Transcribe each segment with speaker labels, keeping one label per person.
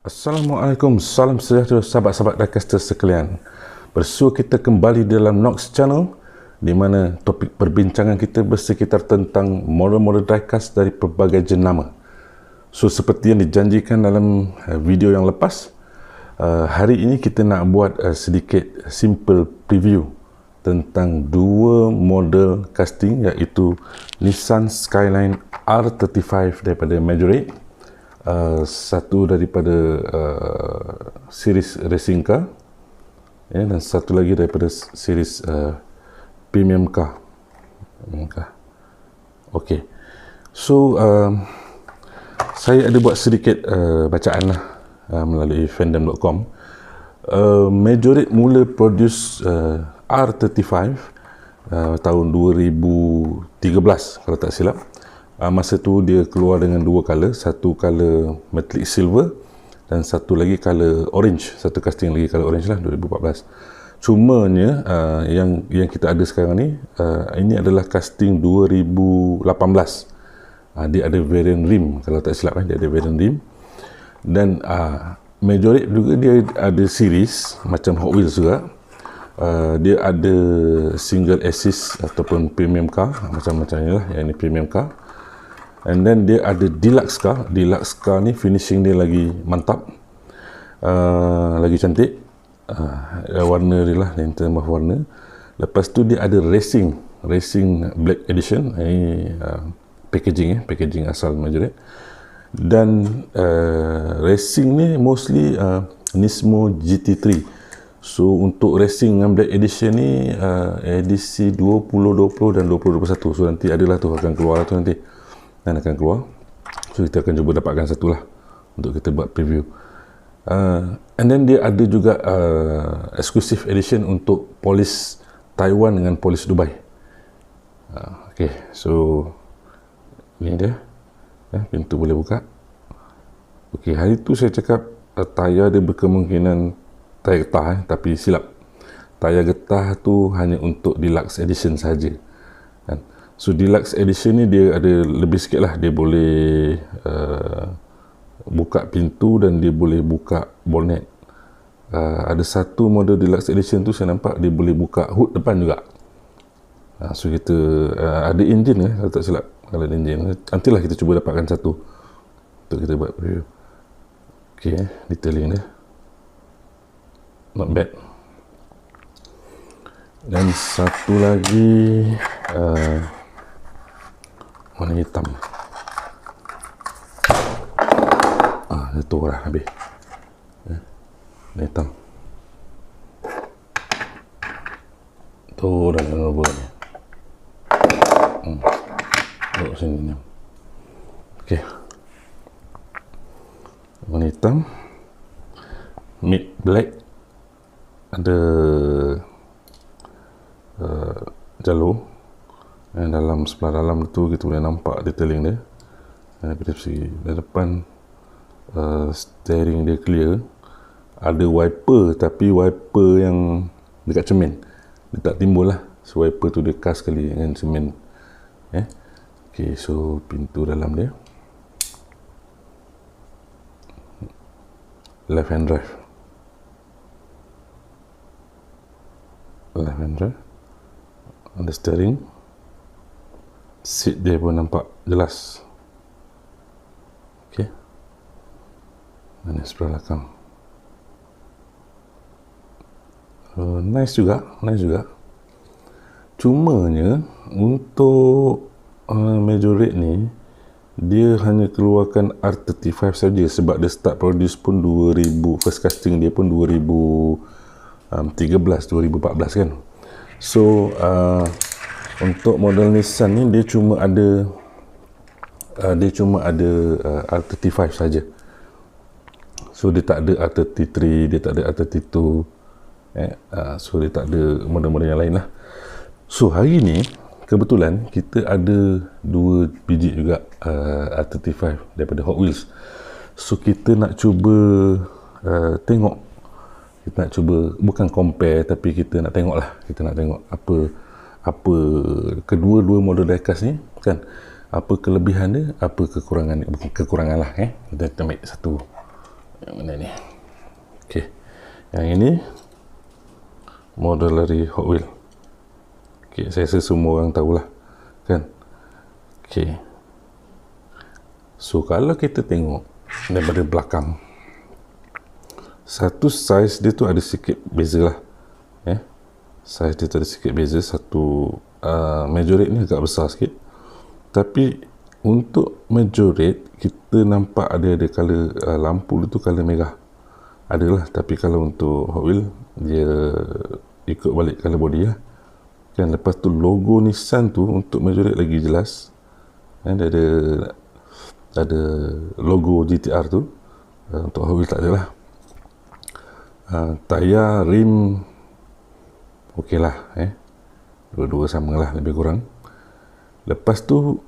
Speaker 1: Assalamualaikum, salam sejahtera sahabat-sahabat diecast sekalian. Bersua kita kembali dalam Nox Channel, di mana topik perbincangan kita bersekitar tentang model-model diecast dari pelbagai jenama. So, seperti yang dijanjikan dalam video yang lepas, hari ini kita nak buat sedikit simple preview tentang dua model casting, iaitu Nissan Skyline R35 daripada Majorate, satu daripada series racing car, dan satu lagi daripada series premium car. Okey, so saya ada buat sedikit bacaan lah melalui fandom.com. Majorate mula produce R35 tahun 2013 kalau tak silap. Masa tu dia keluar dengan dua color, satu color metallic silver dan satu lagi color orange, satu casting lagi color orange lah, 2014. Cumanya yang kita ada sekarang ni, ini adalah casting 2018. Dia ada variant rim, kalau tak silap dia ada variant rim. Dan Majorate juga dia ada series macam Hot Wheels juga. Dia ada single assist ataupun premium car, macam-macam ni lah. Yang ini premium car. And then dia ada deluxe car. Deluxe car ni finishing dia lagi mantap, lagi cantik. Warna dia lah, yang tambah warna. Lepas tu dia ada racing black edition. Ini packaging asal Majorate. Dan racing ni mostly Nismo GT3. So untuk racing dengan black edition ni edisi 2020 dan 2021. So nanti adalah tu, akan keluar tu nanti. Dan akan keluar. So kita akan cuba dapatkan satu lah untuk kita buat preview. And then dia ada juga exclusive edition untuk polis Taiwan dengan polis Dubai. Okay, so ni dia. Pintu boleh buka. Okay, hari tu saya cakap tayar dia berkemungkinan tayar getah, tapi silap. Tayar getah tu hanya untuk deluxe edition saja. So deluxe edition ni dia ada lebih sikit lah. Dia boleh buka pintu dan dia boleh buka bonnet. Ada satu model deluxe edition tu saya nampak dia boleh buka hood depan juga. So kita ada engine kalau tak silap. Kalau ada engine, nantilah kita cuba dapatkan satu untuk kita buat review. Okay, detailing dia not bad. Dan satu lagi warna hitam. Itu lah habis. Warna hitam. Tu dah nombor ni. Duduk sini ni. Okey. Warna hitam. Mid black. Ada jalur. Dan dalam sebelah dalam tu kita boleh nampak detailing dia. Daripada segi depan, steering dia clear. Ada wiper, tapi wiper yang dekat cermin. Dia tak timbul lah. So wiper tu dia cast sekali dengan cermin. Okay, so pintu dalam dia left hand drive. Ada steering. Seat dia pun nampak jelas. Okey. Ini sebelah belakang. Nice juga. Cumanya untuk Majorate ni dia hanya keluarkan R35 saja, sebab dia start produce pun 2000, first casting dia pun 2013 2014 kan. So untuk model Nissan ni dia cuma ada R35 saja. So dia tak ada R33, dia tak ada R32. So dia tak ada model-model yang lain lah. So hari ni kebetulan kita ada dua biji juga R35 daripada Hot Wheels. So kita nak cuba tengok. Kita nak cuba, bukan compare, tapi kita nak tengok lah. Kita nak tengok apa kedua-dua model diecast ni kan, apa kelebihan dia, apa kekurangan dia. Bukan kekurangan lah, kita ambil satu Yang mana ni? Okey. Yang ini model dari Hot Wheels. Okey, saya rasa semua orang tahulah, kan? Okey. So kalau kita tengok daripada belakang, satu saiz dia tu ada sikit beza lah. Saiz dia tu ada sikit beza. Satu Majorate ni agak besar sikit. Tapi untuk Majorate kita nampak ada color lampu tu color merah. Adalah, tapi kalau untuk Hot Wheels dia ikut balik color body lah. Kan, lepas tu logo Nissan tu untuk Majorate lagi jelas. Dia ada logo GTR tu. Untuk Hot Wheels tak ada lah. Tayar, rim okey lah, dua-dua sama lah lebih kurang. Lepas tu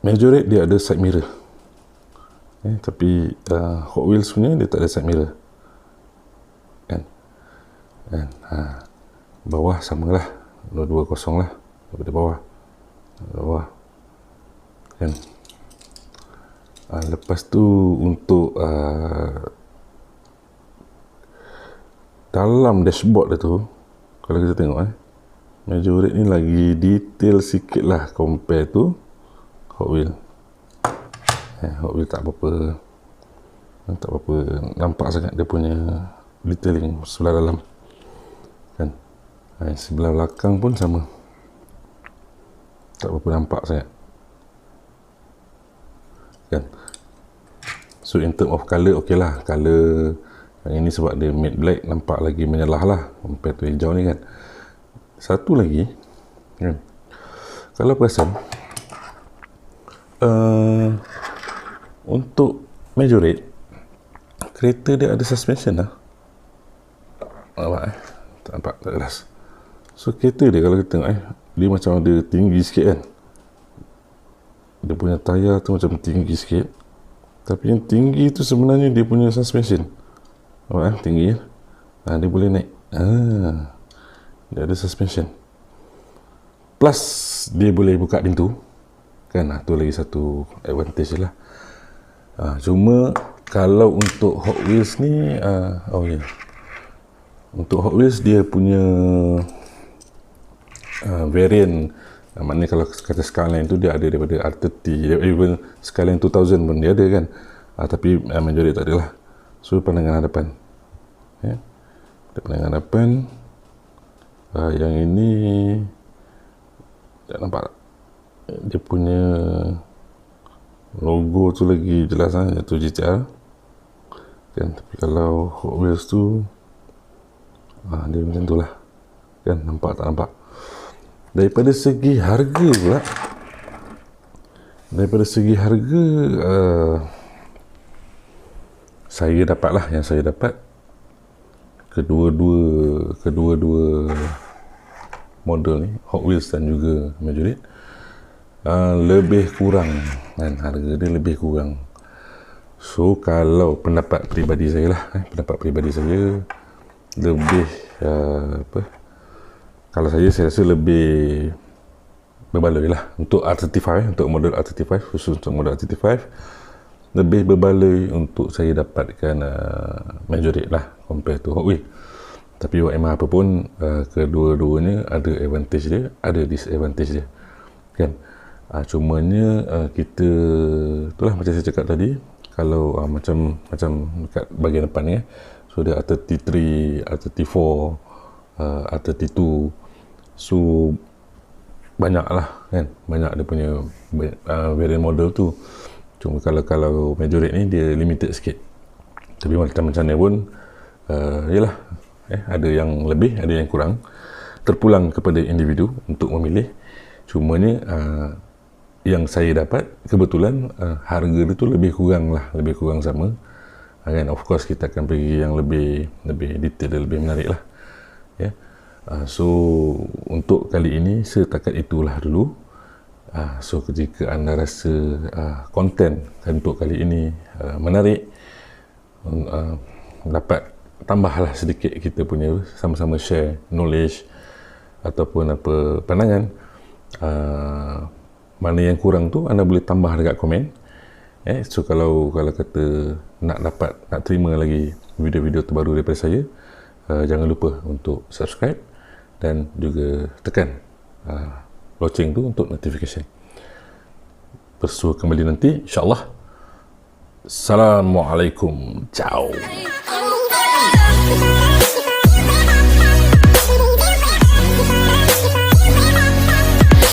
Speaker 1: Majorate dia ada side mirror, tapi Hot Wheels punya dia tak ada side mirror, kan? Bawah sama lah, dua-dua kosong lah daripada bawah, kan? Lepas tu untuk dalam dashboard dia tu, kalau kita tengok Majorate ni lagi detail sikit lah compare tu Hot Wheels. Hot Wheels tak apa-apa nampak sangat dia punya detailing sebelah dalam, kan? Sebelah belakang pun sama, tak apa-apa nampak sangat, kan? So in term of colour, okey lah. Colour yang ini sebab dia matte black, nampak lagi menyelah lah compare tu hijau ni, kan? Satu lagi, kan? Kalau perasan untuk Majorate, kereta dia ada suspension lah. Nampak tak nampak, tak jelas. So kereta dia kalau kita tengok dia macam ada tinggi sikit, kan? Dia punya tayar tu macam tinggi sikit, tapi yang tinggi tu sebenarnya dia punya suspension. Nampak tinggi, dia boleh naik. Dia ada suspension, plus dia boleh buka pintu, kan? Tu lagi satu advantage lah. Cuma kalau untuk Hot Wheels ni untuk Hot Wheels dia punya variant, maknanya kalau kata Skyline tu dia ada daripada R30, even Skyline 2000 pun dia ada, kan? Tapi Majorate tak ada lah. So pandangan hadapan, pandangan hadapan. Yang ini tak nampak, dia punya logo tu lagi jelas, iaitu GTR, kan? Tapi kalau Hot Wheels tu dia macam tu lah, kan? Nampak tak nampak? Daripada segi harga pula, saya dapat lah, yang saya dapat kedua-dua model ni, Hot Wheels dan juga Majorate, lebih kurang, kan? Harga dia lebih kurang. So kalau pendapat peribadi saya lah, lebih kalau saya rasa lebih berbaloi lah untuk R35, untuk model R35, khusus untuk model R35 lebih berbaloi untuk saya dapatkan Majorate lah compare to Hot Wheels. Tapi whatever apa pun, kedua-duanya ada advantage dia, ada disadvantage dia, kan? Cumanya kita itulah macam saya cakap tadi, kalau macam dekat bahagian depan ni, so dia R33, R34, R32, so banyak lah, kan? Banyak dia punya variant model tu. Cuma kalau Majorate ni dia limited sikit. Tapi macam mana pun yalah, ada yang lebih, ada yang kurang, terpulang kepada individu untuk memilih. Cumanya yang saya dapat kebetulan harga dia tu lebih kurang sama, kan? Of course kita akan pergi yang lebih detail dan lebih menarik lah, ya. So untuk kali ini setakat itulah dulu. So jika anda rasa konten untuk kali ini menarik, dapat tambahlah sedikit kita punya sama-sama share knowledge ataupun apa pandangan, Mana yang kurang tu anda boleh tambah dekat komen. So kalau kata nak terima lagi video-video terbaru daripada saya, jangan lupa untuk subscribe dan juga tekan loceng tu untuk notification. Bersua kembali nanti insya-Allah. Assalamualaikum. Ciao.